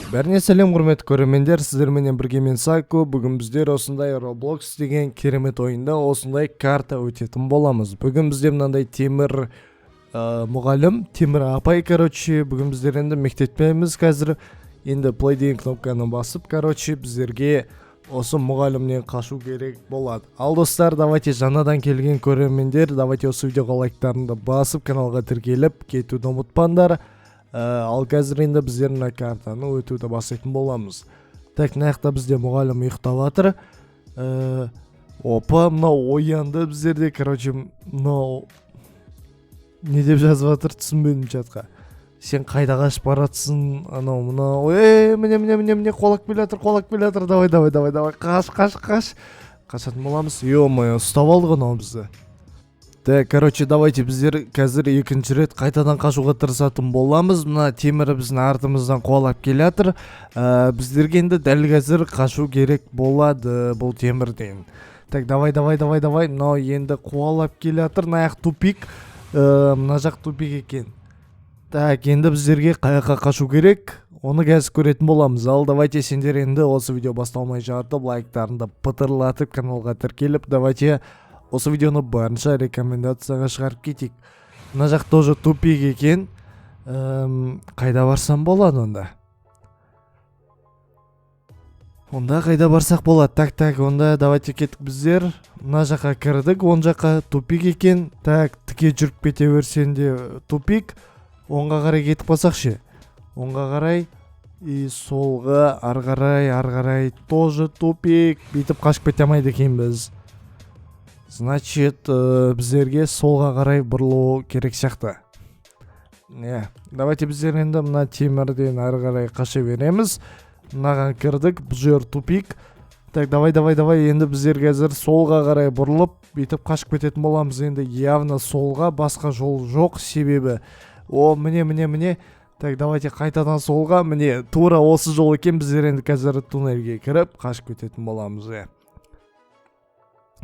Бәріне сәлем құрметті көрермендер, сіздер менен бірге мен Сайко. Бүгін біздер осындай Roblox деген керемет ойында осындай карта өтетін боламыз. Бүгін бізде мынандай темір мұғалім, темір апай, бүгін біздер енді мектептеміз қазір. Енді play деген кнопканы басып, біздерге осы мұғалімнен қашу керек болады. Ал достар, давайте жаңадан келген көрермендер, давайте осы видеоға лайктарыңды басып, каналға тіркеліп кетуді ұмытпаңдар. Ал қазір енді біздер мына картаны өтуді бастайтын боламыз. Так, мынаяқта бізде мұғалім ұйықтап жатыр. Опа, мынау оянды біздерде. Мынау не деп жазып жатыр, түсінбедім чатқа. Сен қайда қашып баратсың? Анау мынау. Міне қолақ келе жатыр. Давай. Қаш. Қашатын боламыз. Ё-моё, ұстап алды ғой бізді. Так, давайте біздер қазір екінші рет қайтадан қашуға тырысатын боламыз. Мына темірі біздің артымыздан қуалап келе жатыр. Біздерге енді дәл қазір қашу керек болады бұл темірден. Так, давай. Мынау енді қуалап келе жатыр. Мына жақ тупик. Мына жақ тупик екен. Так, енді біздерге қаяққа қашу керек? Оны қазір көретін боламыз. Ал давайте сендер енді осы видео басталмай жатып, лайктарыңды пытырлатып, каналға тіркеліп, давайте осы видеоны барынша рекомендацияға шығарып кетейік. Мына жақ тоже тупик екен. Қайда барсам болады онда? Онда қайда барсақ болады? Так, онда давайте кеттік біздер. Мына жаққа кірдік, оң жаққа тупик екен. Так, тіке жүріп кете берсең де тупик. Оңға қарай кетіп қалсақ ше? Оңға қарай и солға, ары қарай тоже тупик. Бүйтіп қашып кете алмайды екен біз. Значит, біздерге солға қарай бұрылу керек сияқты. Давайте біздер енді мына темірден ары қарай қаша береміз. Мынаған кірдік, бұл жер тупик. Так, давай. Енді біздер қазір солға қарай бұрылып, бүйтіп қашып кететін боламыз. Енді явно солға, басқа жол жоқ, себебі. Міне. Так, давайте қайтадан солға. Міне, тура осы жол екен. Біздер енді қазір туннельге кіріп, қашып кететін боламыз.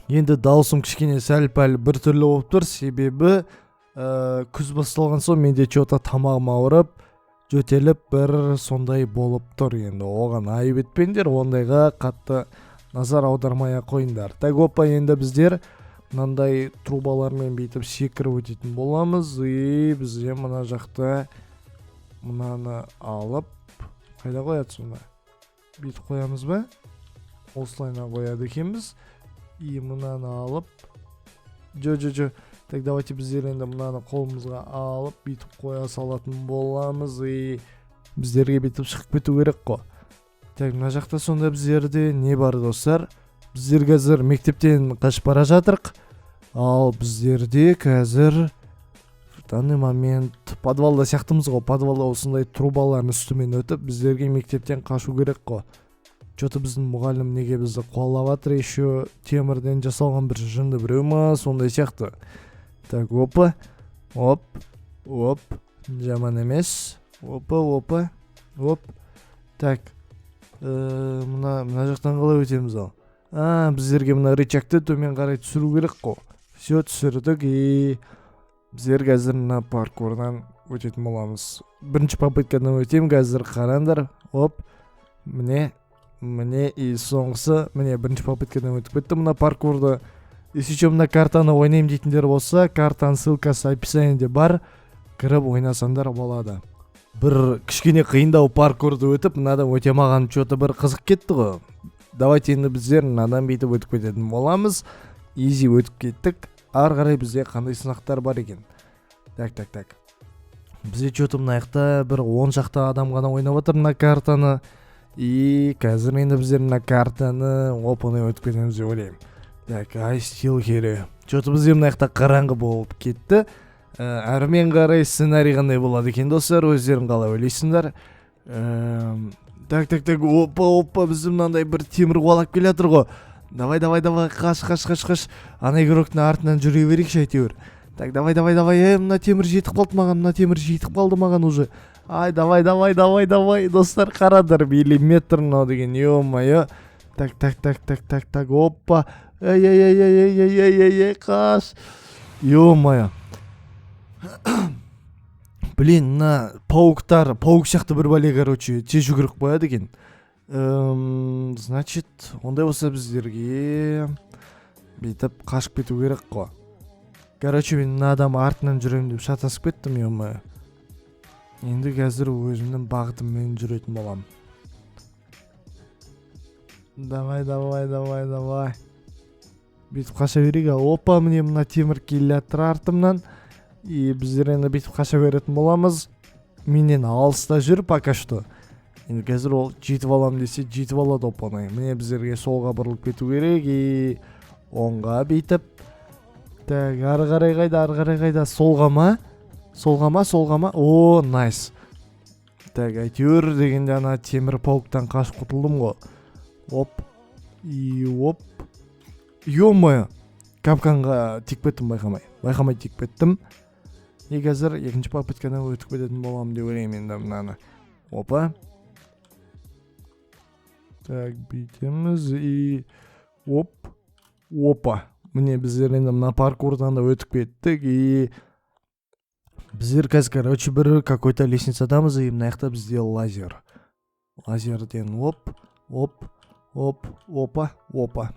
Енді даусым кішкене сәл-пәл бір түрлі болып тұр, себебі күз басталған соң менде чота тамағым ауырып, жөтеліп бір сондай болып тұр. Енді оған айып етпеңдер, ондайға қатты назар аудармай қойыңдар. Так, опа, енді біздер мынандай трубалармен бүйтіп секіріп өтетін боламыз. И бізде мына жақта мынаны алып, қайда қояды сонда? Бүйтіп қоямыз ба? Осылайна қояды екенбіз. И мынаны алып, жо. Так, давайте біздер енді мынаны қолымызға алып, бүйтіп қоя салатын боламыз. И біздерге бүйтіп шығып кету керек қой. Так, мына жақта сонда біздерде не бар достар? Біздер қазір мектептен қашып бара жатырық. Ал біздерде қазір в данный момент подвалда сияқтымыз ғой. Подвалда осындай трубалардың үстімен өтіп, біздерге мектептен қашу керек қой. Что-то біздің мұғалім неге бізді қуалап жатыр, еще темірден жасалған бір жынды біреу ма, сондай сияқты. Так, опа. Оп. Жаман емес. Опа. Так. Мына жақтан қалай өтеміз ал? Біздерге мына рычагты төмен қарай түсіру керек қой. Все, түсірдік. И біздер қазір мына паркурдан өтетін боламыз. Бірінші попыткадан өтем, қазір қараңдар. Оп. Міне, и соңғысы, міне бірінші попыткадан өтіп кетті мына паркурды. Если мына картаны ойнайым дейтіндер болса, картаның ссылкасы описаниеде бар, кіріп ойнасаңдар болады. Бір кішкене қиындау паркурды өтіп, мынадан өте маған что-то бір қызық кетті ғой. Давайте енді біздер мынадан бүйтіп өтіп кететін боламыз. Изи өтіп кеттік. Ары қарай бізде қандай сынақтар бар екен. Так. Бізде что-то мына жақта бір 10 шақты адам ғана ойнап отыр мына картаны. И қазір енді біздер мына картаны опыны өтіп кетеміз деп ойлаймын. Так, I still here. Что-то бізде мына жақта қараңғы болып кетті. Әрмен қарай сценарий қандай болады екен достар, өздерің қалай ойлайсыңдар? Так, опа, бізде мынандай бір темір қуалап келе жатыр ғой. Давай, қаш. Ана игроктың артынан жүре берейікші әйтеуір. Так, давай. Мына темір жетіп қалды маған уже. Ай, давай. Достар, қарадар, миллиметр мынау деген, ё-моё. Так, опа. Ай, қаш. Ё-моё. блин, мына паук сияқты бір бәле короче тез жүгіріп қояды екен. Значит, ондай болса біздерге бүйтіп қашып кету керек қой. Короче, мен мына адам артынан жүремін деп шатасып кеттім, ё-моё. Енді қазір өзімнің бағытыммен жүретін болам. Давай. Бүйтіп қаша берейік. Опа, міне мына темір келе жатыр артымнан. И біздер енді бүйтіп қаша беретін боламыз. Менен алыста жүр пока что. Енді қазір ол жетіп алам десе жетіп алады оп-оңай. Міне біздерге солға бұрылып кету керек. И оңға бүйтіп. Так, ары қарай қайда? Солға ма? О, найс. Так, әйтеуір дегенде ана темір пауктан қашып құтылдым ғой. Оп. И оп. Ё-моё. Капканға тиіп кеттім байқамай тиіп кеттім. И қазір екінші попыткадан өтіп кететін боламын деп ойлаймын енді мынаны. Опа. Так, бүйтеміз и оп. Опа. Міне біздер енді мына паркурдан да өтіп кеттік и біздер қазір короче бір какой-то лестницадамыз и мына жақта бізде лазер. Лазерден опа.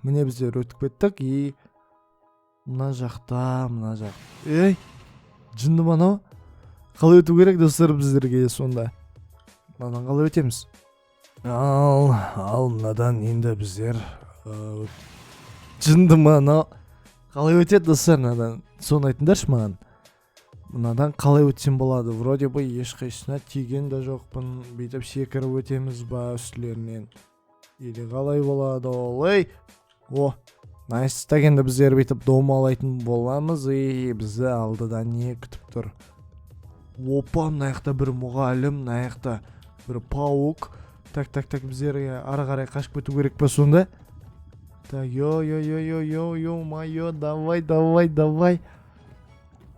Міне біздер өтіп кеттік и мына жақта. Ей, жынды мынау. Қалай өту керек достар біздерге сонда? Мынадан қалай өтеміз? Ал мынадан енді біздер жынды мынау. Қалай өтеді достар мынадан? Соны айтыңдаршы маған. Мынадан қалай өтсем болады? Вроде бы ешқайсысына тиген де жоқпын. Бүйтіп секіріп өтеміз ба үстілерінен? Или қалай болады ол? Ей! О, найс. Енді біздер бүйтіп домалайтын боламыз и бізді алдыда не күтіп тұр? Опа, мына жақта бір мұғалім, мына жақта бір паук. Так, біздерге ары қарай қашып кету керек па сонда? Так, ё-моё, давай.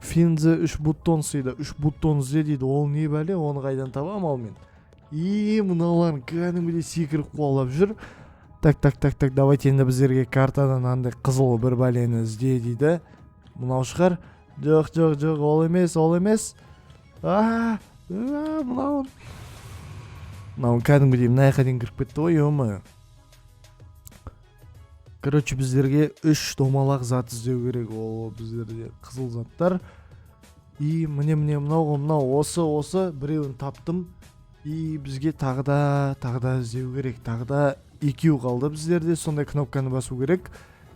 Финзе 3 бутон сыйды. 3 бутон зе дейді. Ол не бәле? Оны қайдан табам ал мен? И мыналар кәдімгідей секіріп қуалап жүр. Так, давайте енді біздерге картадан андай қызыл бір бәлені ізде дейді. Мынау шығар? Жоқ, ол емес. Мынау кәдімгідей мына жаққа дейін кіріп кетті ғой, ё-моё. Короче, біздерге 3 домалақ зат іздеу керек. Ол біздерде қызыл заттар. И міне мынау осы біреуін таптым. И бізге тағы да іздеу керек. Тағы да 2 қалды біздерде. Сондай кнопканы басу керек.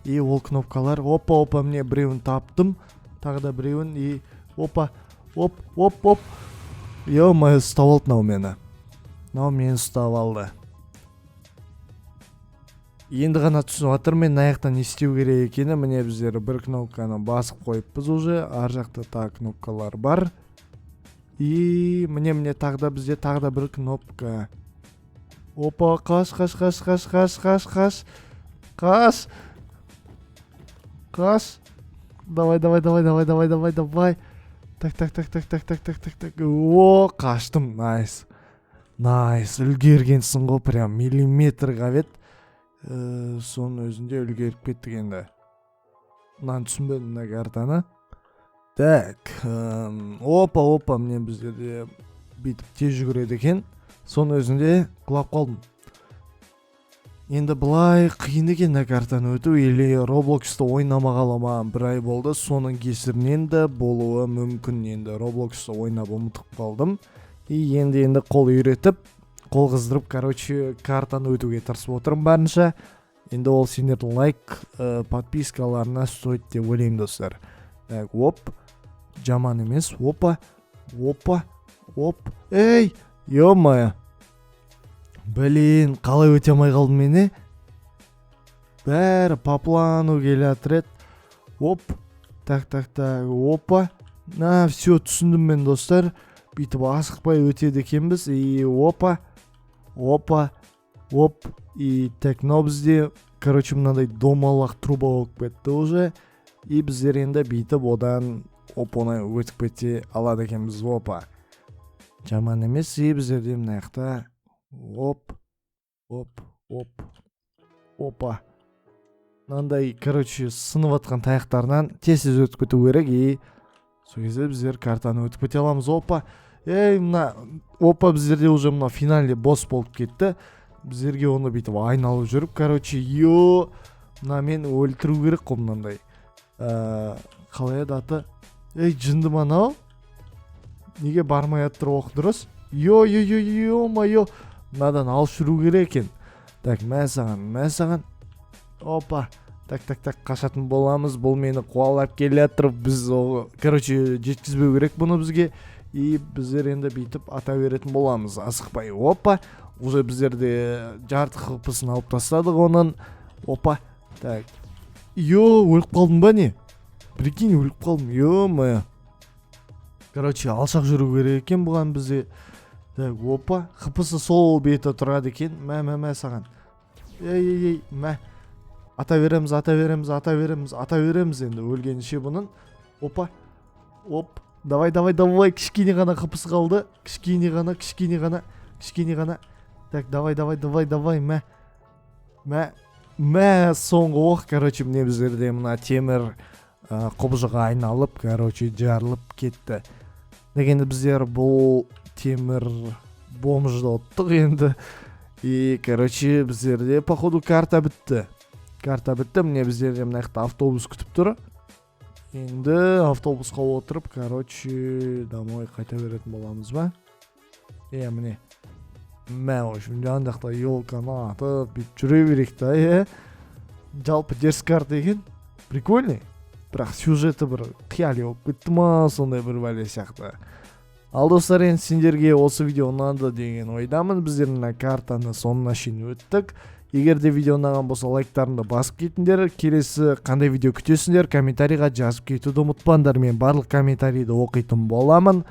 И ол кнопкалар опа, міне біреуін таптым. Тағы да біреуін и опа. Ё-моё, ұстап алды мынау мені. Мынау мені ұстап алды. Енді ғана түсініп жатыр мен мына жақтан не істеу керек екені. Міне біздер бір кнопканы басып қойыппыз уже. Ар жақта тағы кнопкалар бар. И міне тағы да бізде тағы да бір кнопка. Опа, қаш. Давай. Так. О, қаштым. Найс. Үлгергенсің ғой, прям миллиметрға бет. Соның өзінде үлгеріп кеттік енді. Мынаны түсінбедім мына картаны. Так, опа, міне біздерде бүйтіп тез жүгіреді екен. Соның өзінде құлап қалдым. Енді былай қиын екен мына картаны өту, или Roblox'та ойнамағалы маған 1 ай болды. Соның кесірінен де болуы мүмкін. Енді Roblox'та ойнап ұмытып қалдым. И енді қол үйретіп, қол қыздырып, короче, картаны өтуге тырысып отырмын барынша. Енді ол сендердің лайк, подпискаларына стоит деп ойлаймын достар. Так, жаман емес. Опа. Ей, ё-моё. Блин, қалай өте алмай қалдым мені? Бәрі по плану келе жатыр еді. Так, опа. Все түсіндім мен достар. Бүйтіп асықпай өтеді екенбіз. И опа. И так, но бізде, короче, мынандай домалақ труба болып кетті уже. И біздер енді бүйтіп одан оп-оңай өтіп кете алады екенбіз. Опа. Жаман емес. И біздерде мына жақта опа. Мынандай, короче, сынып атқан таяқтарынан тез өтіп кету керек. И сол кезде біздер картаны өтіп кете аламыз. Опа. мына опа біздерде уже мына финалде босс болып кетті. Біздерге оны бүйтіп айналып жүріп, короче, мына мен өлтіру керек қой мынандай. Қалай еді аты? Жынды манау? Неге бармай аттыр оқ дұрыс? Майо. Мынадан алып жүру керек екен. Так, мә саған. Опа. Так, қашатын боламыз. Бұл мені қуалап келе жатыр. Біз, короче, жеткізбеу керек бұны бізге. И біздер енді бүйтіп ата беретін боламыз. Асықпай. Опа. Уже біздерде жарты хпсын алып тастадық оның. Опа. Так. Өліп қалдым ба не? Прикинь, өліп қалдым. Ё-моё. Короче, алшақ жүру керек екен бұған бізде. Так, опа. Хпсы сол беті тұрады екен. Мә саған. Мә. Ата береміз енді өлгенше бұның. Опа. Оп. Давай. Кішкене ғана хпсы қалды. Кішкене ғана. Так, давай. Мә, соңғы оқ, короче, міне біздерде мына темір қобжыға айналып, короче, жарылып кетті. Дегенде біздер бұл темір бомжды оттық енді. И, короче, біздерде, походу, карта бітті. Міне біздерде мына автобус күтіп тұр. Енді автобусқа отырып, короче, домой қайта беретін боламыз ба? Міне. Мә, үшін жандақта елканы атып, бүйтіп жүре берек та, жалпы дерс карта екен. Прикольный. Бірақ сюжеті бір қияли болып кетті ма, сондай бір бәле сияқты. Ал достар, енді сендерге осы видео ұнады деген ойдамын. Біздер мына картаны соңына шейін өттік. Егер де видео ұнаған болса, лайктарыңды басып кетіңдер. Келесі қандай видео күтесіңдер, комментарийға жазып кетуді ұмытпаңдар. Мен барлық комментарийді оқитын боламын.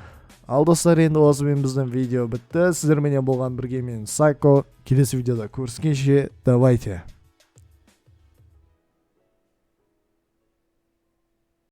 Ал достар, енді осымен біздің видео бітті. Сіздерменен болған бірге мен Сайко. Келесі видеода көріскенше, давайте.